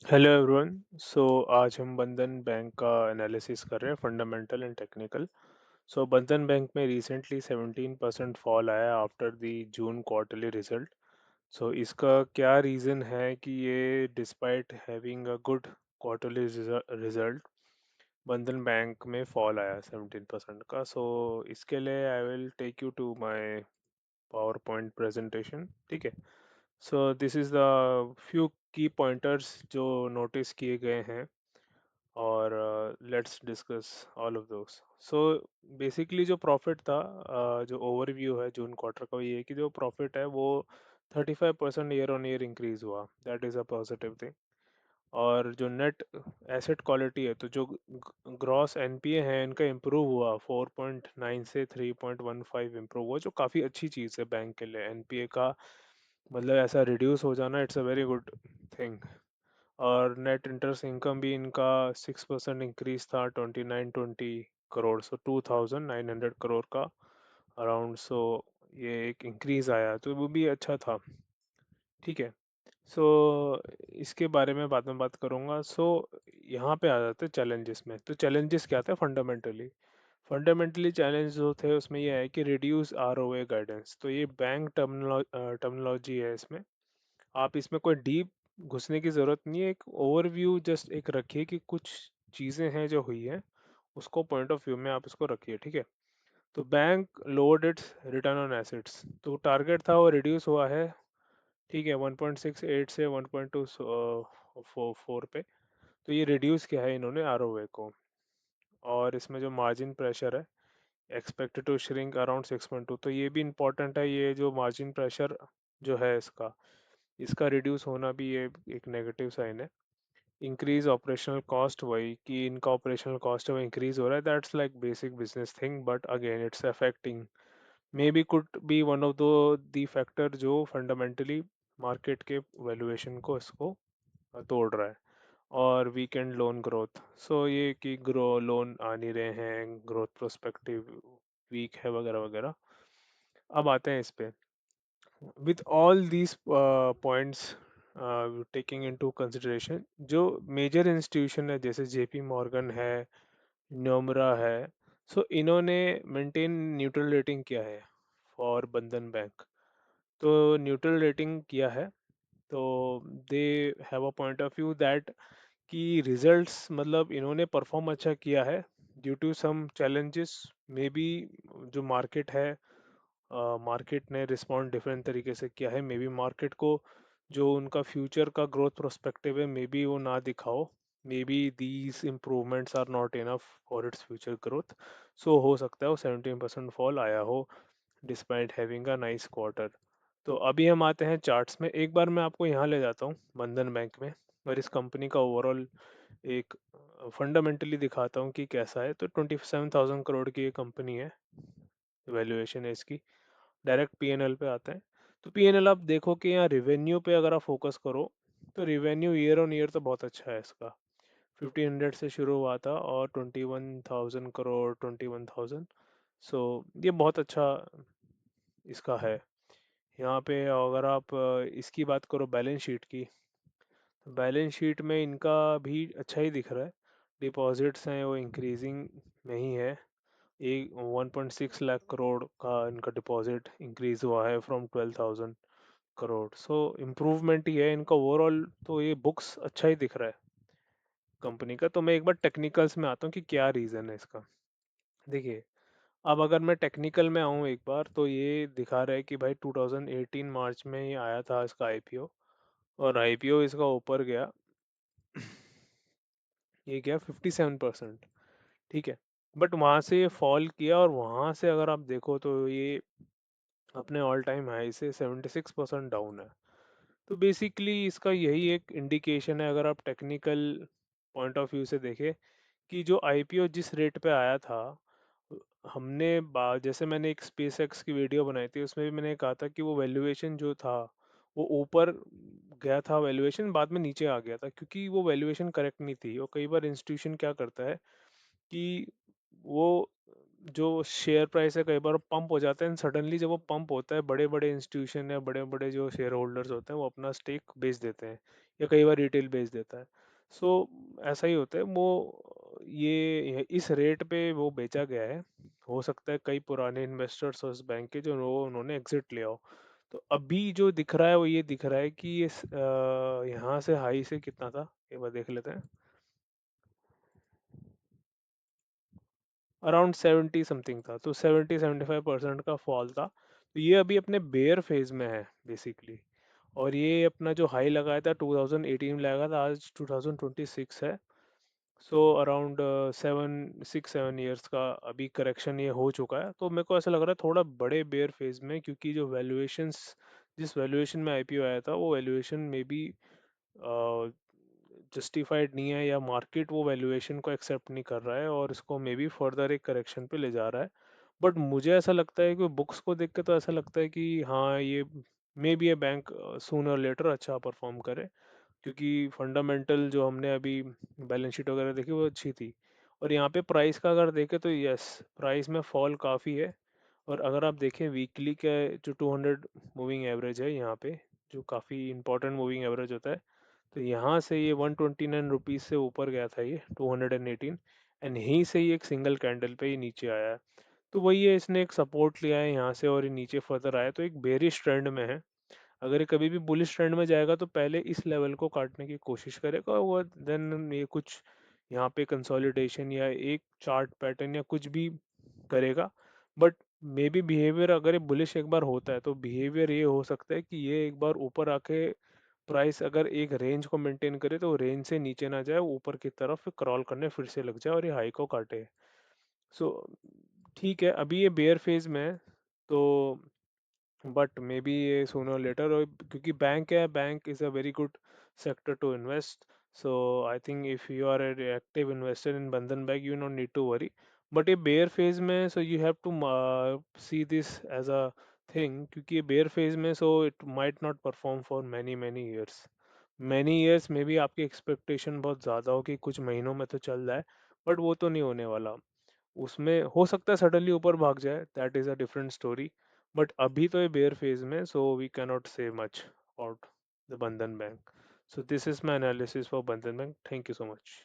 Hello everyone. आज हम बंधन बैंक का एनालिसिस कर रहे हैं, fundamental and technical. Bandhan bank में रिसेंटली 17% फॉल आया after the June quarterly result. इसका क्या रीज़न है कि ये despite having a good quarterly result Bandhan bank में फॉल आया 17% का। इसके लिए I will take you to my power point presentation, ठीक है। This is the few key pointers जो नोटिस किए गए हैं, और let's discuss all of those. So basically जो प्रॉफिट था, जो ओवरव्यू है जून क्वार्टर का, ये है कि जो प्रॉफिट है वो 35% ईयर ऑन ईयर इंक्रीज हुआ। That is a positive thing. और जो नेट एसेट क्वालिटी है, तो जो ग्रॉस एनपीए है इनका इम्प्रूव हुआ, 4.9 से 3.15 इम्प्रूव हुआ, जो काफ़ी अच्छी चीज़ है बैंक के लिए। एनपीए का मतलब ऐसा रिड्यूस हो जाना, it's a very good thing. और नेट इंटरेस्ट इनकम भी इनका 6% इंक्रीज था, 2920 करोड़, 2900 का अराउंड। ये एक इंक्रीज आया तो वो भी अच्छा था, ठीक है। सो इसके बारे में बाद में बात करूंगा। यहाँ पे आ जाते हैं चैलेंजेस में। तो चैलेंजेस क्या थे फंडामेंटली? फंडामेंटली चैलेंज जो थे उसमें ये है कि रिड्यूस आरओए गाइडेंस। तो ये बैंक टर्मिनोलॉजी है इसमें। आप इसमें कोई डीप घुसने की ज़रूरत नहीं है, एक ओवरव्यू जस्ट एक रखिए कि कुछ चीज़ें हैं जो हुई हैं, उसको पॉइंट ऑफ व्यू में आप इसको रखिए, ठीक है। तो bank lowered it's return on assets, तो टारगेट था वो रिड्यूस हुआ है, ठीक है, 1.68 से 1.24 पे। तो ये रिड्यूस किया है इन्होंने आरओए को। और इसमें जो मार्जिन प्रेशर है, एक्सपेक्टेड टू श्रिंक अराउंड 6.2, तो ये भी इम्पोर्टेंट है। ये जो मार्जिन प्रेशर जो है इसका इसका रिड्यूस होना भी ये एक नेगेटिव साइन है। इंक्रीज ऑपरेशनल कॉस्ट, वही कि इनका ऑपरेशनल कॉस्ट है वो इंक्रीज हो रहा है। That's like basic business thing, but again it's affecting, may be could be one of the factor जो फंडामेंटली मार्केट के वैल्यूएशन को इसको तोड़ रहा है। और वीकेंड लोन ग्रोथ, ये कि ग्रो लोन आ नहीं रहे हैं, ग्रोथ प्रोस्पेक्टिव वीक है, वगैरह वगैरह। अब आते हैं इस पे। with all these points taking into consideration, जो मेजर इंस्टीट्यूशन है जैसे जेपी मॉर्गन है, नोमरा है, इन्होंने मेंटेन न्यूट्रल रेटिंग किया है फॉर बंधन बैंक। तो न्यूट्रल रेटिंग किया है, तो they have a point of view that कि रिजल्ट्स मतलब इन्होंने परफॉर्म अच्छा किया है due to some challenges. May be जो मार्केट है, मार्केट ने रिस्पॉन्ड डिफरेंट तरीके से किया है। मे बी मार्केट को जो उनका फ्यूचर का ग्रोथ प्रोस्पेक्टिव है, मे बी वो ना दिखाओ। May be these improvements are not enough for its future growth. हो सकता है वो 17% फॉल आया हो despite having a nice quarter. तो अभी हम आते हैं चार्ट्स में। एक बार मैं आपको यहाँ ले जाता हूँ बंधन बैंक में, और इस कंपनी का ओवरऑल एक फंडामेंटली दिखाता हूँ कि कैसा है। तो 27,000 करोड़ की ये कंपनी है, वैल्यूएशन है इसकी। डायरेक्ट पीएनएल पे आते हैं। तो पीएनएल आप देखो कि यहाँ रिवेन्यू पे अगर आप फोकस करो, तो रिवेन्यू ईयर ऑन ईयर तो बहुत अच्छा है इसका। 1500 से शुरू हुआ था और 21,000 करोड़, 21,000। सो ये बहुत अच्छा इसका है। यहाँ पे अगर आप इसकी बात करो बैलेंस शीट की, तो बैलेंस शीट में इनका भी अच्छा ही दिख रहा है। डिपॉजिट्स हैं वो इंक्रीजिंग में ही है। एक 1.6 लाख करोड़ का इनका डिपॉजिट इंक्रीज हुआ है फ्रॉम 12,000 करोड़। इम्प्रूवमेंट ही है इनका ओवरऑल। तो ये बुक्स अच्छा ही दिख रहा है कंपनी का। तो मैं एक बार टेक्निकल्स में आता हूँ कि क्या रीज़न है इसका। देखिए, अब अगर मैं टेक्निकल में आऊँ एक बार, तो ये दिखा रहा है कि भाई 2018 मार्च में ही आया था इसका आईपीओ, और आईपीओ इसका ऊपर गया, ये गया 57%, ठीक है। बट वहाँ से ये फॉल किया, और वहाँ से अगर आप देखो तो ये अपने ऑल टाइम हाई से 76% डाउन है। तो बेसिकली इसका यही एक इंडिकेशन है, अगर आप टेक्निकल पॉइंट ऑफ व्यू से देखें, कि जो आईपीओ जिस रेट पे आया था, जैसे मैंने एक स्पेस एक्स की वीडियो बनाई थी, उसमें भी मैंने कहा था कि वो वैल्यूएशन जो था वो ऊपर गया था, वैल्यूएशन बाद में नीचे आ गया था क्योंकि वो वैल्यूएशन करेक्ट नहीं थी। और कई बार इंस्टीट्यूशन क्या करता है कि वो जो शेयर प्राइस है कई बार पंप हो जाता है, सडनली जब वो पंप होता है बड़े बड़े इंस्टीट्यूशन या बड़े बड़े जो शेयर होल्डर्स होते हैं वो अपना स्टेक बेच देते हैं, या कई बार रिटेल बेच देता है। सो ऐसा ही होता है वो, इस रेट पे वो बेचा गया है। हो सकता है कई पुराने इन्वेस्टर्स उस बैंक के जो उन्होंने एग्जिट लिया हो। तो अभी जो दिख रहा है वो ये दिख रहा है कि ये यहाँ से हाई से कितना था, एक बार देख लेते हैं। अराउंड 70 समथिंग था, तो 70-75% का फॉल था। तो ये अभी अपने बेयर फेज में है बेसिकली। और ये अपना जो हाई लगाया था 2018 में लगाया था, आज 2026 है। सो अराउंड 6-7 ईयर्स का अभी करेक्शन ये हो चुका है। तो मेरे को ऐसा लग रहा है थोड़ा बड़े बेयर फेज में, क्योंकि जो वैल्यूएशंस, जिस वैल्यूएशन में आईपीओ आया था वो वैल्यूएशन में भी जस्टिफाइड नहीं है, या मार्केट वो वैल्यूएशन को एक्सेप्ट नहीं कर रहा है और इसको मे बी फर्दर एक करेक्शन पे ले जा रहा है। बट मुझे ऐसा लगता है कि बुक्स को देख के तो ऐसा लगता है कि हाँ ये मे बी ये बैंक सूनर लेटर अच्छा परफॉर्म करे, क्योंकि फंडामेंटल जो हमने अभी बैलेंस शीट वगैरह देखी वो अच्छी थी। और यहाँ पे प्राइस का अगर देखें तो यस, प्राइस में फॉल काफ़ी है। और अगर आप देखें वीकली का जो 200 मूविंग एवरेज है यहाँ पे, जो काफ़ी इंपॉर्टेंट मूविंग एवरेज होता है, तो यहाँ से ये 129 रुपीज़ से ऊपर गया था ये 218, एंड यहीं से ये एक सिंगल कैंडल पे ही नीचे आया है। तो वही है, इसने एक सपोर्ट लिया है यहाँ से और ये नीचे फर्दर आया, तो एक बेरिश ट्रेंड में है। अगर ये कभी भी बुलिश ट्रेंड में जाएगा तो पहले इस लेवल को काटने की कोशिश करेगा, और देन ये कुछ यहाँ पे कंसोलिडेशन या एक चार्ट पैटर्न या कुछ भी करेगा। बट मे बी बिहेवियर, अगर ये बुलिश एक बार होता है तो बिहेवियर ये हो सकता है कि ये एक बार ऊपर आके प्राइस अगर एक रेंज को मेंटेन करे तो रेंज से नीचे ना जाए, ऊपर की तरफ क्रॉल करने फिर से लग जाए और ये हाई को काटे। सो ठीक है, अभी ये बेयर फेज में है। तो बट मे बी ये सूनर लेटर, और क्योंकि बैंक है, bank is a very good sector to invest. So I think if you are a active investor in Bandhan bank you not need to worry. But ये bear phase में, so you have to see this as a thing, क्योंकि ये bear phase में, so it might not perform for many many years. Many years में भी आपकी expectation बहुत ज़्यादा हो कि कुछ महीनों में तो चल जाए, बट वो तो नहीं होने वाला। उसमें हो सकता है सडनली ऊपर भाग जाए, that is a different story. But अभी तो ये बेयर फेज में, so we cannot say much about the Bandhan bank. So this is my analysis for Bandhan bank. Thank you so much.